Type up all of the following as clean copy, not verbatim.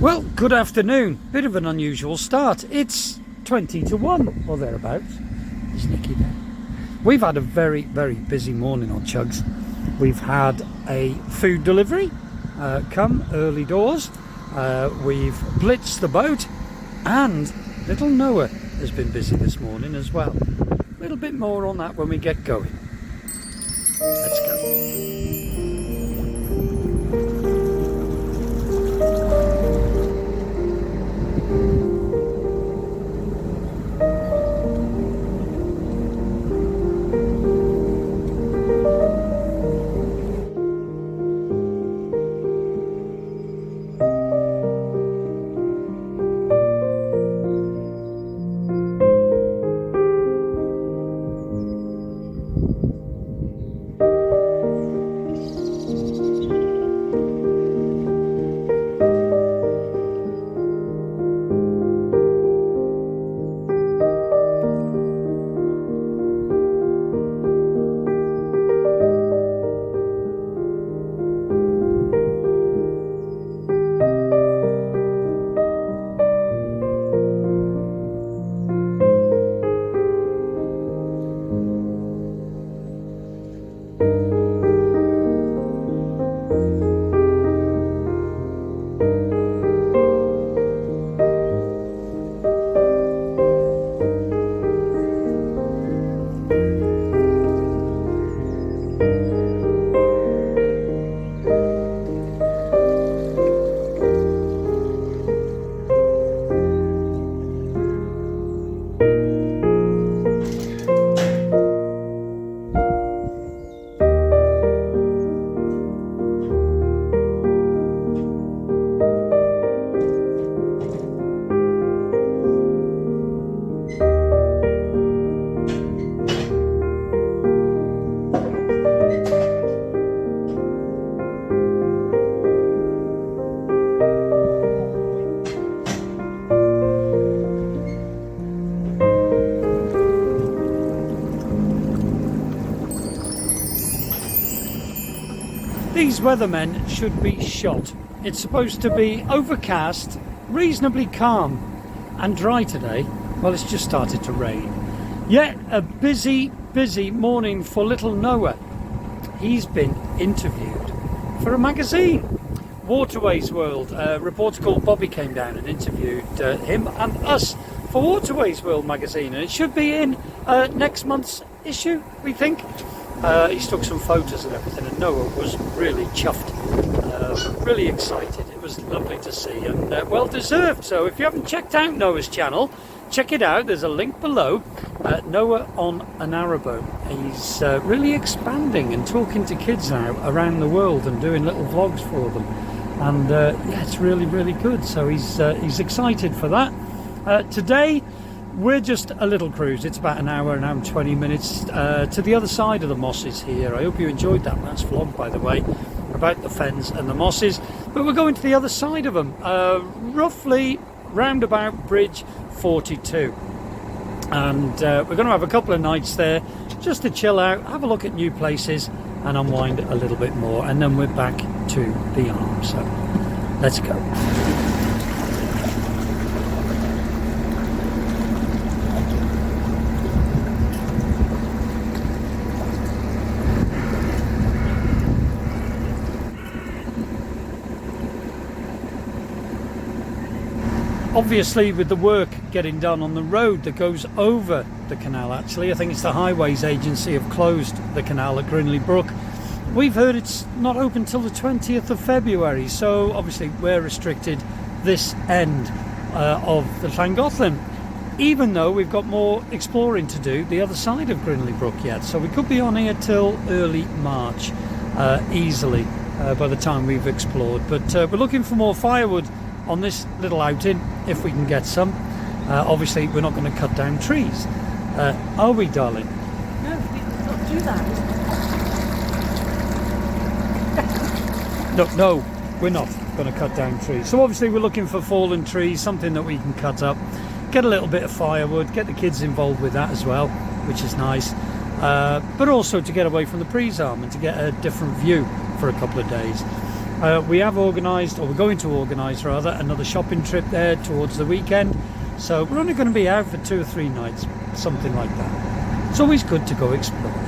Well, good afternoon. Bit of an unusual start. It's 20 to 1 or thereabouts. Is Nicky there? We've had a very, very busy morning on Chugs. We've had a food delivery come early doors. We've blitzed the boat, and little Noah has been busy this morning as well. A little bit more on that when we get going. Let's go. These weathermen should be shot. It's supposed to be overcast, reasonably calm and dry today. Well, it's just started to rain. Yet a busy morning for little Noah. He's been interviewed for a magazine. Waterways World. A reporter called Bobby came down and interviewed him and us for Waterways World magazine, and it should be in next month's issue, we think. He took some photos and everything, and Noah was really chuffed, really excited. It was lovely to see, and well deserved. So if you haven't checked out Noah's channel, check it out. There's a link below. Noah on a narrowboat. He's really expanding and talking to kids now around the world and doing little vlogs for them, and yeah, it's really good. So he's excited for that. Today we're just a little cruise. It's about an hour and 20 minutes to the other side of the mosses here. I hope you enjoyed that last vlog, by the way, about the fens and the mosses. But we're going to the other side of them, roughly roundabout Bridge 42. And we're going to have a couple of nights there just to chill out, have a look at new places and unwind a little bit more. And then we're back to the arm. So let's go. Obviously, with the work getting done on the road that goes over the canal, actually, I think it's the Highways Agency have closed the canal at Grinley Brook. We've heard it's not open till the 20th of February, so obviously we're restricted this end of the Llangollen, even though we've got more exploring to do the other side of Grinley Brook yet. So we could be on here till early March, easily, by the time we've explored. But we're looking for more firewood on this little outing, if we can get some. Obviously we're not going to cut down trees, are we, darling? No, we don't do that. No, we're not going to cut down trees. So obviously we're looking for fallen trees, something that we can cut up, get a little bit of firewood, get the kids involved with that as well, which is nice. But also to get away from the Prees Arm and to get a different view for a couple of days. We have organised, or we're going to organise rather, another shopping trip there towards the weekend. So we're only going to be out for 2 or 3 nights, something like that. It's always good to go exploring.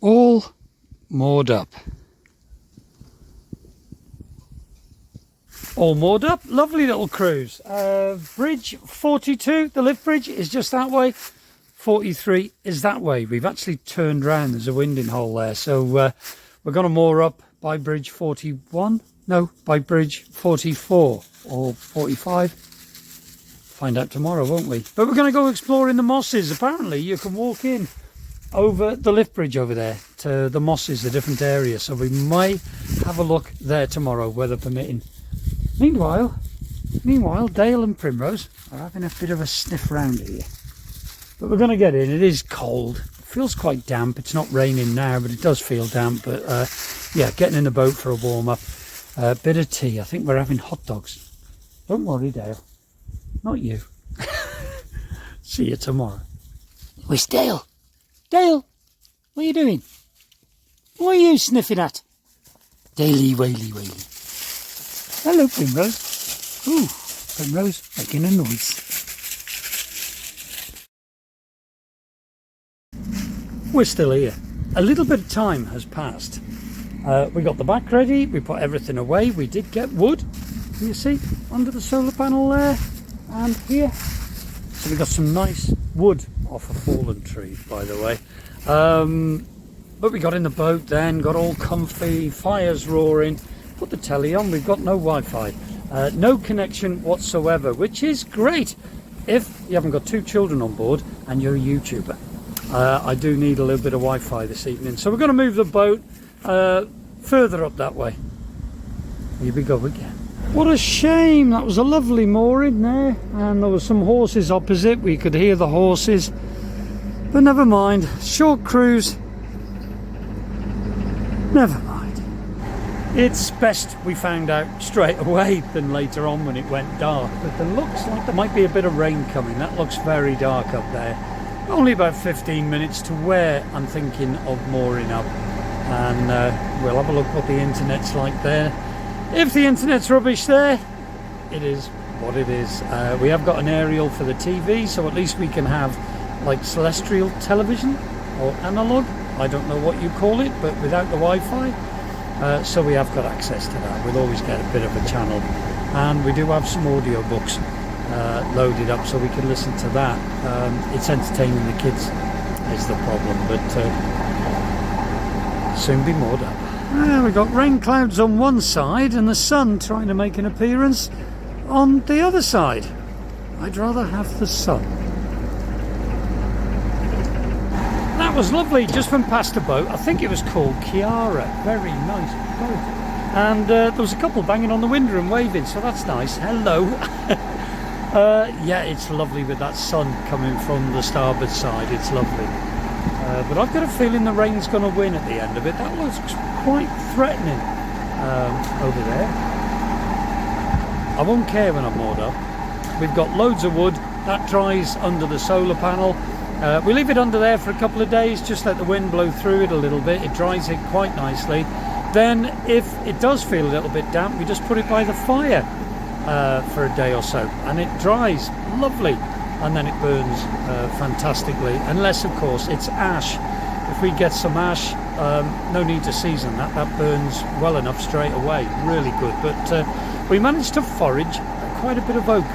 All moored up. All moored up. Lovely little cruise. Bridge 42, the lift bridge, is just that way. 43 is that way. We've actually turned round. There's a winding hole there. So we're going to moor up by bridge 41. No, by bridge 44 or 45. Find out tomorrow, won't we? But we're going to go exploring the mosses. Apparently you can walk in over the lift bridge over there to the mosses, the different areas, so we might have a look there tomorrow, weather permitting. Meanwhile Dale and Primrose are having a bit of a sniff round here, but we're going to get in. It is cold, it feels quite damp. It's not raining now, but it does feel damp. But yeah, getting in the boat for a warm-up, bit of tea. I think we're having hot dogs. Don't worry, Dale, not you. See you tomorrow. Where's Dale? Dale, what are you doing? What are you sniffing at? Daley, Whaley, Whaley. Hello, Primrose. Ooh, Primrose making a noise. We're still here. A little bit of time has passed. We got the back ready, we put everything away. We did get wood, you see, under the solar panel there and here. So we got some nice wood off a fallen tree, by the way. But we got in the boat then, got all comfy, fires roaring, put the telly on. We've got no Wi-Fi, no connection whatsoever, which is great if you haven't got 2 children on board and you're a YouTuber. I do need a little bit of Wi-Fi this evening, so we're going to move the boat further up that way. Here we go again. What a shame. That was a lovely mooring there, and there were some horses opposite. We could hear the horses, but never mind. Short cruise, never mind. It's best we found out straight away than later on when it went dark. But there looks like there might be a bit of rain coming. That looks very dark up there. Only about 15 minutes to where I'm thinking of mooring up, and we'll have a look what the internet's like there. If the internet's rubbish there, it is what it is. We have got an aerial for the TV, so at least we can have like celestial television or analog. I don't know what you call it, but without the Wi-Fi. So we have got access to that. We'll always get a bit of a channel. And we do have some audio books loaded up, so we can listen to that. It's entertaining the kids is the problem, but soon be moored up. We've got rain clouds on one side and the sun trying to make an appearance on the other side. I'd rather have the sun. That was lovely. Just went past a boat. I think it was called Kiara. Very nice boat. And there was a couple banging on the window and waving, so that's nice. Hello. Yeah, it's lovely with that sun coming from the starboard side. It's lovely. But I've got a feeling the rain's going to win at the end of it. That looks quite threatening over there. I won't care when I'm moored up. We've got loads of wood. That dries under the solar panel. We leave it under there for a couple of days, just let the wind blow through it a little bit. It dries it quite nicely. Then if it does feel a little bit damp, we just put it by the fire for a day or so, and it dries lovely, and then it burns fantastically, unless of course it's ash. If we get some ash, no need to season that. That burns well enough straight away, really good. But we managed to forage quite a bit of oak,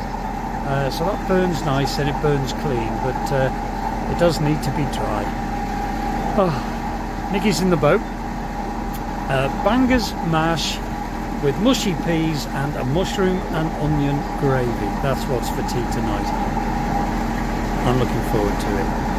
so that burns nice and it burns clean, but it does need to be dry. Oh, Nikki's in the boat. Bangers mash with mushy peas and a mushroom and onion gravy. That's what's for tea tonight. I'm looking forward to it.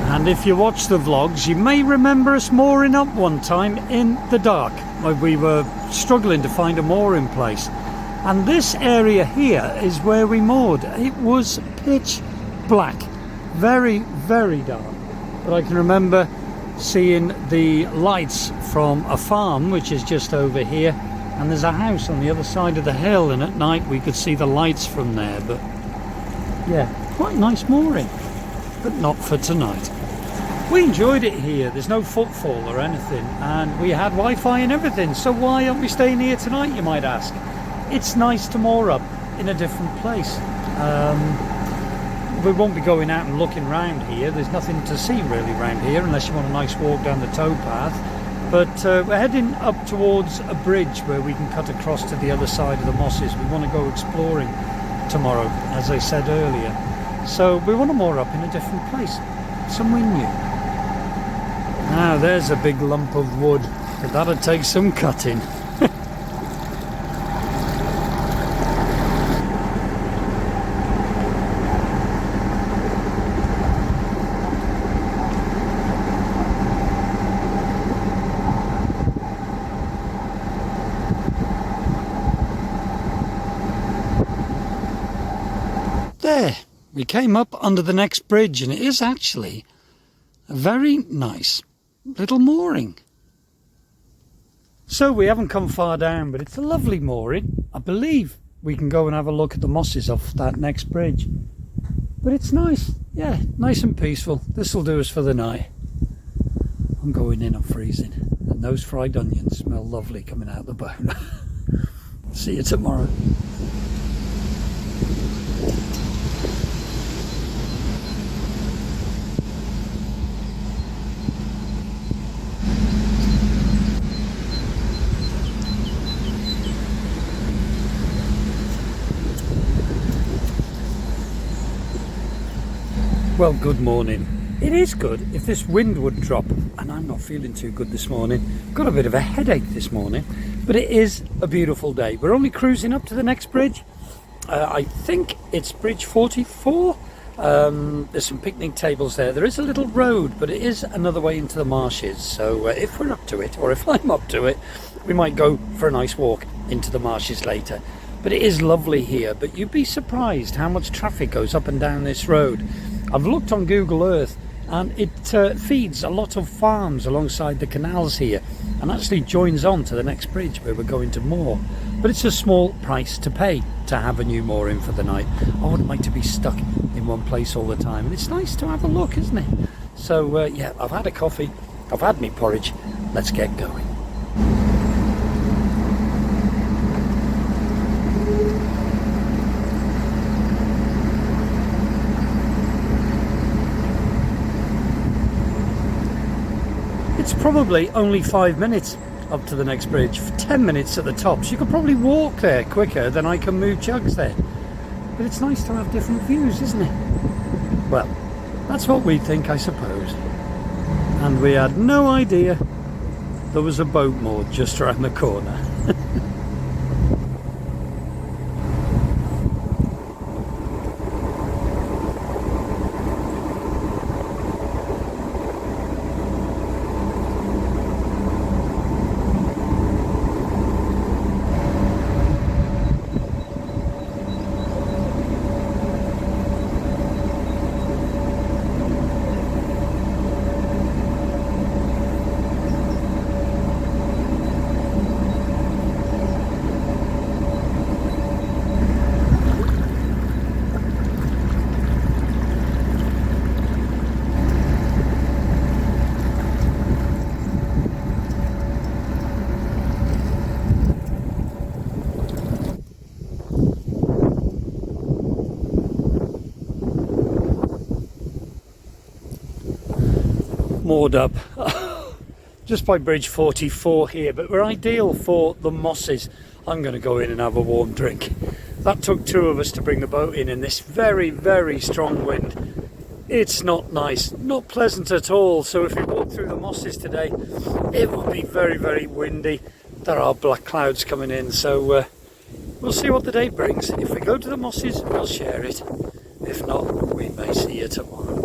And if you watch the vlogs, you may remember us mooring up one time in the dark. We were struggling to find a mooring place. And this area here is where we moored. It was pitch black. Very, very dark. But I can remember seeing the lights from a farm, which is just over here. And there's a house on the other side of the hill. And at night we could see the lights from there. But yeah, quite nice mooring. But not for tonight. We enjoyed it here. There's no footfall or anything, and we had Wi-Fi and everything, so why aren't we staying here tonight, you might ask? It's nice to moor up in a different place. We won't be going out and looking around here. There's nothing to see really around here unless you want a nice walk down the towpath, but we're heading up towards a bridge where we can cut across to the other side of the mosses. We want to go exploring tomorrow, as I said earlier, so we want to moor up in a different place, somewhere new. Now there's a big lump of wood, but that'll take some cutting. There, we came up under the next bridge, and it is actually a very nice little mooring. So we haven't come far down, but it's a lovely mooring. I believe we can go and have a look at the mosses off that next bridge. But it's nice, yeah, nice and peaceful. This will do us for the night. I'm going in, I'm freezing. And those fried onions smell lovely coming out the bone. See you tomorrow. Well, good morning. It is good if this wind would drop, and I'm not feeling too good this morning. Got a bit of a headache this morning, but it is a beautiful day. We're only cruising up to the next bridge. I think it's bridge 44. There's some picnic tables there. There is a little road, but it is another way into the marshes. So if we're up to it, or if I'm up to it, we might go for a nice walk into the marshes later. But it is lovely here, but you'd be surprised how much traffic goes up and down this road. I've looked on Google Earth, and it feeds a lot of farms alongside the canals here, and actually joins on to the next bridge where we're going to moor. But it's a small price to pay to have a new mooring for the night. I wouldn't like to be stuck in one place all the time, and it's nice to have a look, isn't it? So yeah, I've had a coffee, I've had me porridge, let's get going. It's probably only 5 minutes up to the next bridge, 10 minutes at the top, so you could probably walk there quicker than I can move jugs there. But it's nice to have different views, isn't it? Well, that's what we think, I suppose. And we had no idea there was a boat moored just around the corner. Moored up just by bridge 44 here, but we're ideal for the mosses. I'm going to go in and have a warm drink. That took two of us to bring the boat in this very, very strong wind. it's not nice, not pleasant at all. So if we walk through the mosses today, it will be very, very windy. There are black clouds coming in, so we'll see what the day brings. If we go to the mosses, we'll share it. If not, we may see you tomorrow.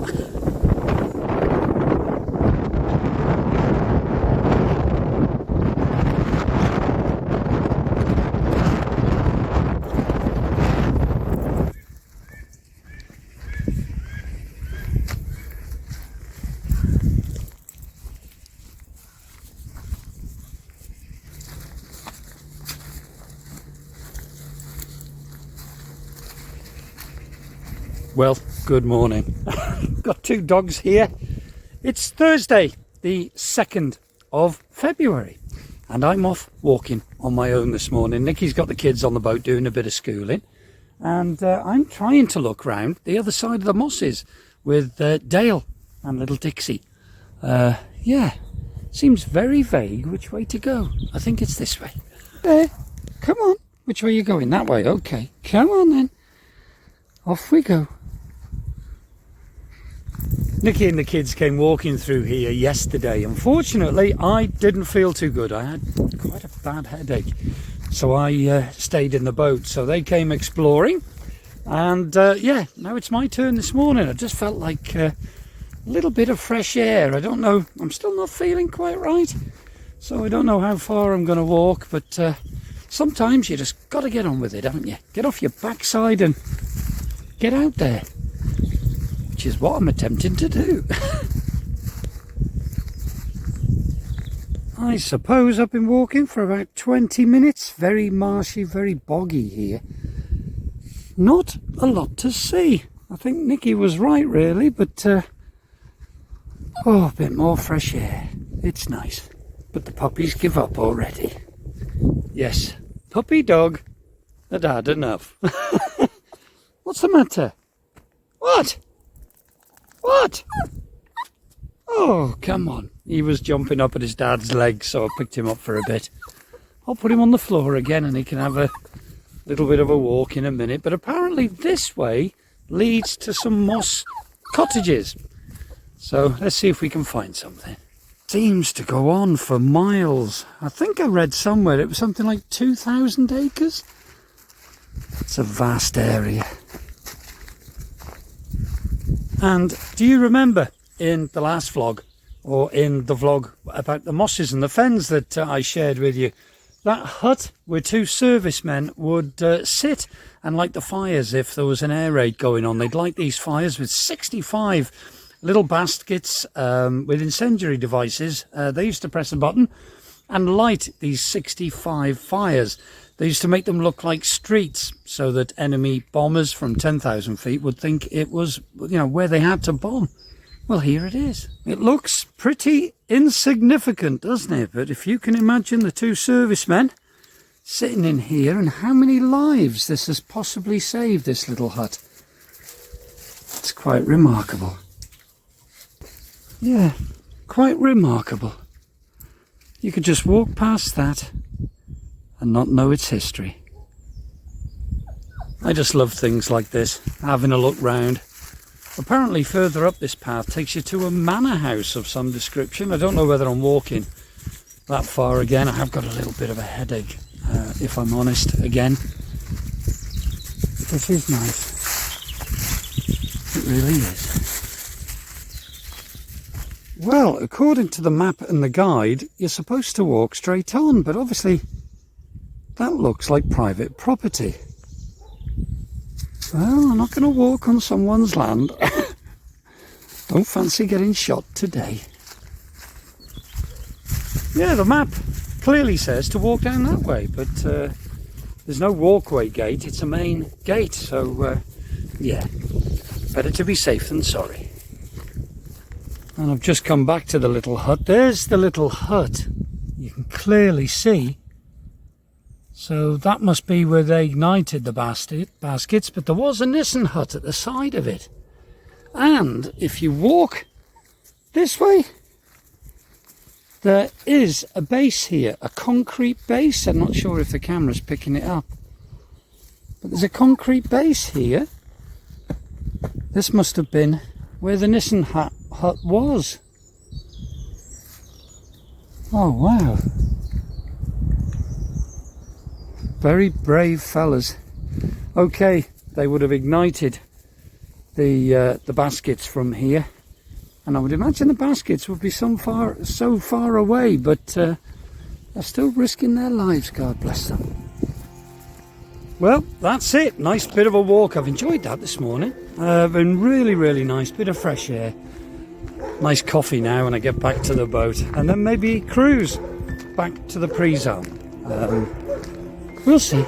Well, good morning. Got two dogs here. It's Thursday, the 2nd of February, and I'm off walking on my own this morning. Nikki's got the kids on the boat doing a bit of schooling, and I'm trying to look round the other side of the mosses with Dale and little Dixie. Yeah, seems very vague which way to go. I think it's this way. There, come on. Which way are you going? That way, okay. Come on then. Off we go. Nikki and the kids came walking through here yesterday. Unfortunately, I didn't feel too good. I had quite a bad headache, so I stayed in the boat. So they came exploring, and yeah, now it's my turn this morning. I just felt like a little bit of fresh air. I don't know, I'm still not feeling quite right, so I don't know how far I'm going to walk, but sometimes you just got to get on with it, haven't you? Get off your backside and get out there. Which is what I'm attempting to do. I suppose I've been walking for about 20 minutes. Very marshy, very boggy here. Not a lot to see. I think Nikki was right really, but oh, a bit more fresh air. It's nice. But the puppies give up already. Yes, puppy dog had had enough. What's the matter? What? What? Oh, come on. He was jumping up at his dad's leg, so I picked him up for a bit. I'll put him on the floor again and he can have a little bit of a walk in a minute. But apparently this way leads to some moss cottages. So let's see if we can find something. Seems to go on for miles. I think I read somewhere it was something like 2,000 acres. It's a vast area. And do you remember in the last vlog, or in the vlog about the mosses and the fens that I shared with you, that hut where two servicemen would sit and light the fires if there was an air raid going on? They'd light these fires with 65 little baskets with incendiary devices. They used to press a button and light these 65 fires. They used to make them look like streets so that enemy bombers from 10,000 feet would think it was, you know, where they had to bomb. Well, here it is. It looks pretty insignificant, doesn't it? But if you can imagine the two servicemen sitting in here and how many lives this has possibly saved, this little hut. It's quite remarkable. Yeah, quite remarkable. You could just walk past that and not know its history. I just love things like this, having a look round. Apparently further up this path takes you to a manor house of some description. I don't know whether I'm walking that far again. I have got a little bit of a headache, if I'm honest, again. This is nice. It really is. Well, according to the map and the guide, you're supposed to walk straight on, but obviously that looks like private property. Well, I'm not going to walk on someone's land. Don't fancy getting shot today. Yeah, the map clearly says to walk down that way, but there's no walkway gate, it's a main gate, so yeah, better to be safe than sorry. And I've just come back to the little hut. There's the little hut, you can clearly see. So that must be where they ignited the baskets, but there was a Nissan hut at the side of it. And if you walk this way, there is a base here, a concrete base. I'm not sure if the camera's picking it up, but there's a concrete base here. This must have been where the Nissan hut was. Oh wow. Very brave fellas. Okay, they would have ignited the baskets from here, and I would imagine the baskets would be so far away, but they're still risking their lives, God bless them. Well, that's it. Nice bit of a walk. I've enjoyed that this morning. Been really nice, bit of fresh air. Nice coffee now when I get back to the boat, and then maybe cruise back to the pre-zone. We'll see.